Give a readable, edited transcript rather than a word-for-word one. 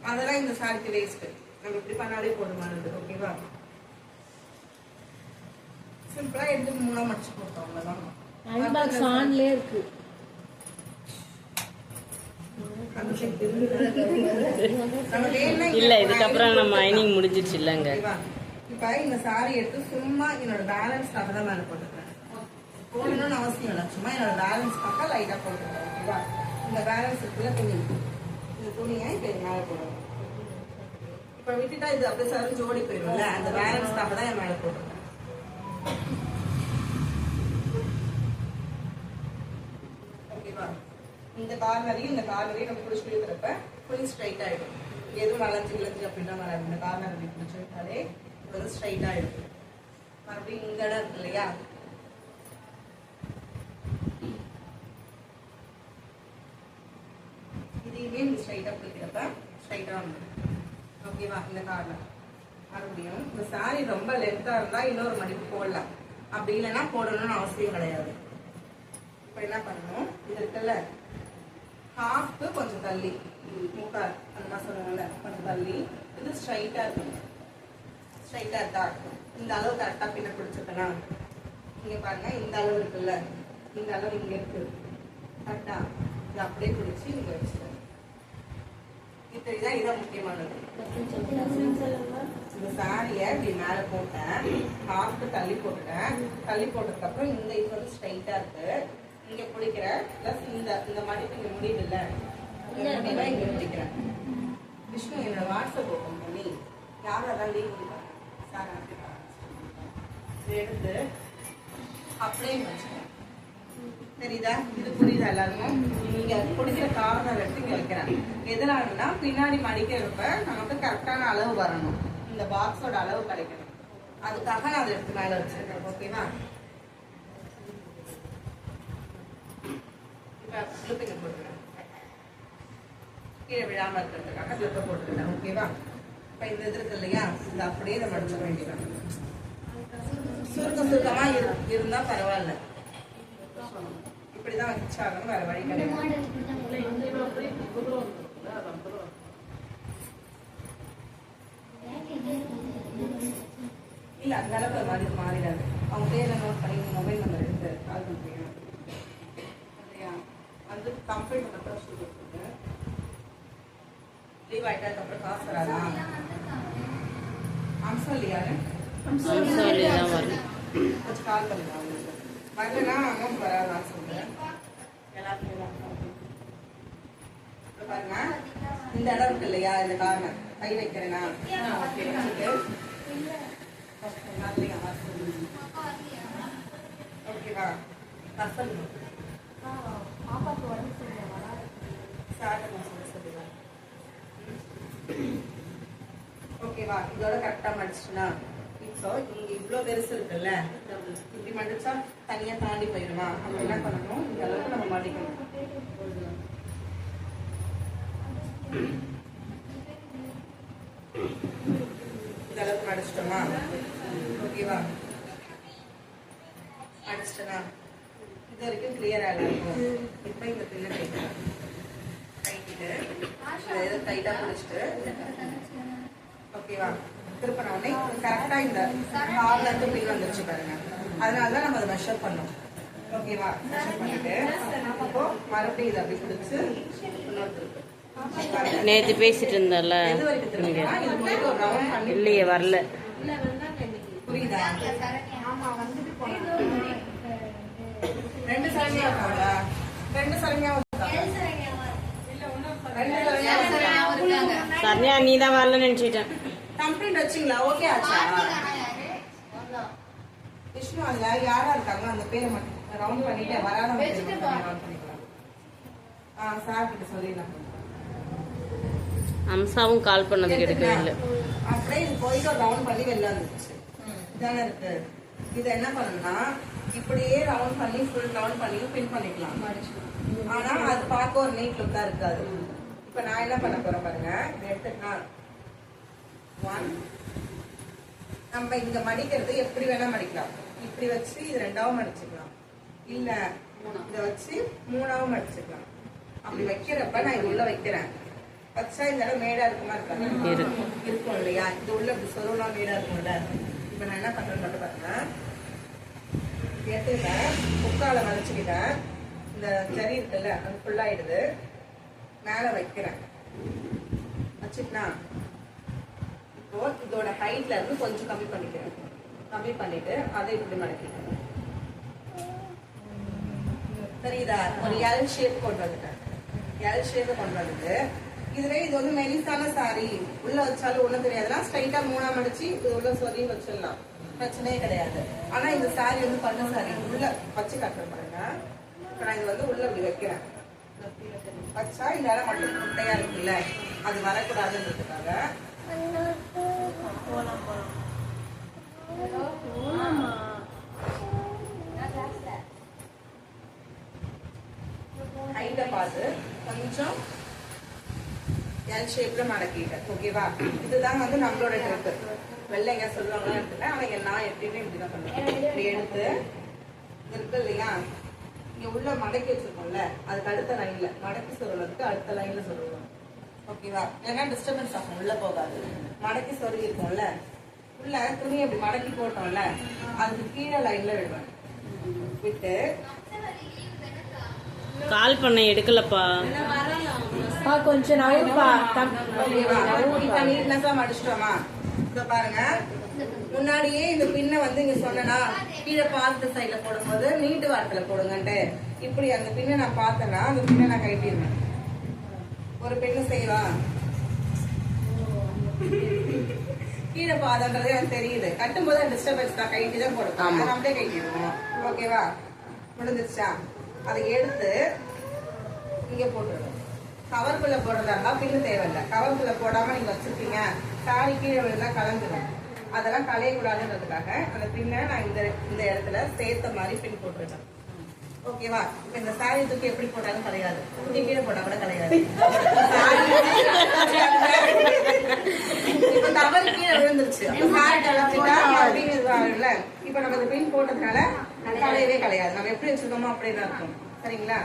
அதெல்லாம் இந்த சாரிக்கு வேஸ்ட். நம்ம இப்படி பண்ணாலே போதுமானது. ஓகேவா? சிம்பிளா எடுத்து 3 மடிச்சு போட்டோம். அவ்வளவுதான். இருக்கு. இல்ல இதுக்கப்புறம் நம்ம ஐனிங் முடிஞ்சிருச்சு இல்லங்க. இப்ப இந்த சாரி எடுத்து சும்மா என்னோட பேலன்ஸ் தான் மேல போட்டுக்கிறேன். போடணும்னு அவசியம் இல்லை. சும்மா என்னோட பேலன்ஸ் பக்கம் லைட்டா போட்டுக்கிறேன். ஓகேவா? இந்த பேலன்ஸ் இருக்குல்ல துணி, இந்த துணியை இப்ப மேல போடணும். இப்ப விட்டுட்டா இது அப்படியே சாரி ஜோடி போயிடும்ல, அந்த பேலன்ஸ் தான் என் மேல போட்டுக்கிறேன். ஓகேவா? இந்த கார்னரையும் இந்த கார்னரையும் நம்ம பிடிச்சி இருக்கிறப்ப ஃபுல் ஸ்ட்ரைட் ஆயிடும். எதுவும் வளைஞ்சு விளைஞ்சு அப்படின்னா வராது. இந்த கார்னர் இப்படி பிடிச்சிருக்காலே இது வந்து ஸ்ட்ரைட் ஆயிடும். மறுபடியும் இந்த இடம் இருக்கு இல்லையா, இதையுமே இந்த ஸ்ட்ரைட்டா பிடிக்கிறப்ப ஸ்ட்ரைட்டா வந்துடும். ஓகேவா? இந்த கார்னர் மறுபடியும் இந்த சாரி ரொம்ப லென்த்தா இருந்தா இன்னொரு மடிப்பு போடலாம். அப்படி இல்லைன்னா போடணும்னு அவசியம் கிடையாது. இப்ப என்ன பண்ணணும், இது இருக்குல்ல ஹாஃப்க்கு கொஞ்சம் தள்ளி, முக்கால் அந்த மாதிரி சொல்லுவாங்கல்ல, கொஞ்சம் தள்ளி இது ஸ்ட்ரைட்டா இருக்கணும். ஸ்ட்ரைட்டா இருக்கா? இந்த அளவு கரெக்டா பின்ன பிடிச்சிருக்கனா? இங்க பாருங்க, இந்த அளவு இருக்குல்ல, இந்த அளவு இங்க இருக்கு கரெக்டா. இது அப்படியே பிடிச்சி இங்க வச்சுக்கணும். இதுதான் இதான் முக்கியமானது. இந்த சாரியை இப்படி மேல போட்டேன், ஹாஃப்க்கு தள்ளி போட்டுட்டேன். தள்ளி போட்டதுக்கு அப்புறம் இந்த இது வந்து ஸ்ட்ரைட்டா இருக்கு. இங்க பிடிக்கிற பிளஸ் இந்த மடிப்பு இங்க முடியுது இல்ல, முடிவா இங்க பிடிக்கிறேன். விஷ்ணு என்னோட வாட்ஸ்அப் ஓப்பன் பண்ணி யாரெல்லாம் லீவ் கொடுப்பாங்க சார் இதை எடுத்து அப்படியே வச்சுக்கேன். தெரியுதா? இது புரியுதா எல்லாருக்கும்? நீங்க பிடிக்கிற கார்னர் எடுத்து இங்க வைக்கிறேன். எதனாலன்னா பின்னாடி மடிக்கிறப்ப நமக்கு கரெக்டான அளவு வரணும், இந்த பாக்ஸோட அளவு கிடைக்கணும். அதுக்காக நான் அதை எடுத்து மேல வச்சிருக்கேன். ஓகேவா? கிளிப்பிங்க போட்டுக்கிறேன், கீழே விழாம இருக்கிறதுக்காக கிளிப்பை போட்டுக்கிறேன். ஓகேவா? இப்ப இந்த இது இருக்கு இல்லையா, இது அப்படியே நம்ம அடிச்ச வேண்டியதான். சுருக்கமா இருந்தா பரவாயில்ல, இப்படிதான் வச்சாலும் வேற வழி கிடையாது. இல்ல அந்த அளவுக்கு மாறிடாது. அவங்க பேரை நோட் பண்ணி மொபைல் நம்பர் எடுத்து கால் பண்றீங்க. வந்து கம்ப்ளைண்ட் பண்ண சொல்லிட்டு லீவ் ஆயிட்டதுக்கு அப்புறம் காசு வராதா? அம்சம் இல்லையாரு கொஞ்சம் கால் பண்ணுங்க. அவங்களுக்கு வரலன்னா அமௌண்ட் வராதான்னு சொல்றேன். பாருங்க, இந்த இடம் இருக்கு இல்லையா, இந்த கார்னர் கை வைக்கிறேன்னா ஓகேவா? ஓகேவா? இதோட கரெக்டா மடிச்சுனா இப்போ இங்க இவ்வளவு பெருசு இருக்குல்ல, இப்படி மடிச்சா தனியா தாண்டி போயிடுமா? அப்ப என்ன பண்ணணும், இந்த அளவுக்கு நம்ம மடிக்கணும். இந்த அளவுக்கு மடிச்சிட்டோமா? ஓகேவா? மடிச்சிட்டனா இது வரைக்கும் கிளியரா இருக்கும். இப்ப இந்த பின்ன கைட்டிட்டு இதை டைட்டா பிடிச்சிட்டு ஓகேவா? திருப்பினோடனே கரெக்டா இந்த கார்ல இருந்து பின் வந்துருச்சு பாருங்க. அதனாலதான் நம்ம அதை மெஷர் பண்ணோம். ஓகேவா? மெஷர் பண்ணிட்டு இப்போ மறுபடியும் இதை அப்படி பிடிச்சு நேற்று பேசிட்டு இருந்தால இல்லையே வரல. புரியுதா? ரெண்டு சரணியா இருக்காங்களா? ரெண்டு சரணியா சரண்யா நீ தான் வரல நினைச்சிட்டேன். கம்ப்ளைண்ட் வச்சிங்களா? ஓகே ஆச்சா? விஷ்ணு அதுல யாரா இருக்காங்க அந்த பேரை மட்டும் ரவுண்ட் பண்ணிட்டு வராதவங்க பண்ணிக்கலாம். சார் கிட்ட சொல்லிடலாம். அம்சாவும் கால் பண்ணதுக்கு எடுக்கவே இல்லை. அப்படியே இது போயிட்டு ஒரு ரவுண்ட் பண்ணி வெளில வந்துச்சு. இதானே இருக்கு. இதை என்ன பண்ணணும்னா இப்படியே ரவுண்ட் பண்ணி ஃபுல் ரவுண்ட் பண்ணி பின் பண்ணிக்கலாம். ஆனா அது பார்க்க ஒரு நீட் லுக்கா இருக்காது. இப்ப நான் என்ன பண்ண போறேன் பாருங்க. எடுத்துட்டா நம்ம இங்க மடிக்கிறது எப்படி வேணா மடிக்கலாம். இப்படி வச்சு இது ரெண்டாவும் மடிச்சுக்கலாம், இல்ல இதை வச்சு மூணாவும் மடிச்சுக்கலாம். அப்படி வைக்கிறப்ப நான் இது உள்ள வைக்கிறேன். வச்சா இந்த இடம் மேடா இருக்குமா இருக்காது? இருக்கும். இருக்கும் இல்லையா? இது உள்ள இப்படி சொருவா மேடா இருக்கும்ல. இப்ப நான் என்ன பண்றேன்னு மட்டும் பாருங்க. எடுத்துக்கிட்டேன், முக்கால வளைச்சுக்கிட்டேன், இந்த ஜரி இருக்குல்ல அது ஃபுல்லாயிடுது, மேல வைக்கிறேன். வச்சுட்டா இப்போ இதோட ஹைட்ல இருந்து கொஞ்சம் கம்மி பண்ணிக்கிறேன். கம்மி பண்ணிட்டு அதை இப்படி மடக்கிக்கிறேன். சரிதா? ஒரு எல் ஷேப் கொண்டு வந்துட்டேன். எல் ஷேப் கொண்டு வந்துட்டு இதுல இது வந்து மெலிசான சாரி, உள்ள வச்சாலும் ஒண்ணும் தெரியாதுன்னா ஸ்ட்ரைட்டா மூணா மடிச்சு இது உள்ள சொல்லி வச்சிடலாம், பிரச்சனையே கிடையாது. ஆனா இந்த சாரி வந்து பண்ண சாரி உள்ள வச்சு காட்டுற பாருங்க. இப்ப நான் இது வந்து உள்ள இப்படி வைக்கிறேன். வச்சா இந்த இடம் மட்டும் முட்டையா இருக்குல்ல, அது வரக்கூடாதுன்றதுக்காக ஹைட்டை பார்த்து கொஞ்சம் எல் ஷேப்ல மடக்கிட்டேன். ஓகேவா? இதுதான் வந்து நம்மளோட ட்ரிப். வெள்ளைங்க சொல்லுவாங்கன்னு எடுத்துட்டேன். ஆனா நான் எப்படின்னு இப்படிதான் பண்ணுவேன். இப்படி எடுத்து இருக்கு இல்லையா, இங்க உள்ள மடக்கி வச்சிருக்கோம்ல, அதுக்கு அடுத்த லைன்ல மடக்கி சொல்றதுக்கு அடுத்த லைன்ல சொல்லுவோம். ஓகேவா? ஏன்னா டிஸ்டர்பன்ஸ் ஆகும், உள்ள போகாது. மடக்கி சொருகி இருக்கோம்ல, உள்ள துணி அப்படி மடக்கி போட்டோம்ல, அதுக்கு கீழே லைன்ல விடுவேன். விட்டு கால் பண்ண எடுக்கலப்பா. கொஞ்சம் நவுப்பா. இப்ப நீட்னஸா மடிச்சிட்டோமா? இப்ப பாருங்க, முன்னாடியே இந்த பின்ன வந்து இங்க சொன்னா கீழே பார்த்த சைட்ல போடும்போது நீட்டு வாரத்துல போடுங்கன்ட்டு, இப்படி அந்த பின்ன நான் பார்த்தேன்னா அந்த பின்ன நான் கட்டிடுவேன். ஒரு பின்னு செய்வா கீழே பாதன்றதே எனக்கு தெரியுது. கட்டும் போது டிஸ்டர்பன்ஸ் தான், கைட்டி தான் போடுவோம், நம்மளே கைட்டிடுவோம். ஓகேவா? முடிஞ்சிருச்சா? அதை எடுத்து இங்க போட்டுருவோம். கவர்க்குள்ள போடுறதா இருந்தா பின்னு தேவையில்லை. கவர்க்குள்ள போடாம நீங்க வச்சிருக்கீங்க, சாரி கீழே விழுந்தா கலந்துடும். அதெல்லாம் களையக்கூடாதுன்றதுக்காக அந்த பின்ன நான் இந்த இடத்துல சேர்த்த மாதிரி பின் போட்டுருக்கேன். ஓகேவா? இப்ப இந்த சாரி தூக்கி எப்படி போட்டாலும் கிடையாது, கீழே போட்டா கூட கிடையாது. இப்ப தவறு கீழே விழுந்துருச்சு, இப்ப நம்ம இந்த பின் போட்டதுனால களையவே கிடையாது. நம்ம எப்படி வச்சிருக்கோமோ அப்படியே தான் இருக்கும். சரிங்களா?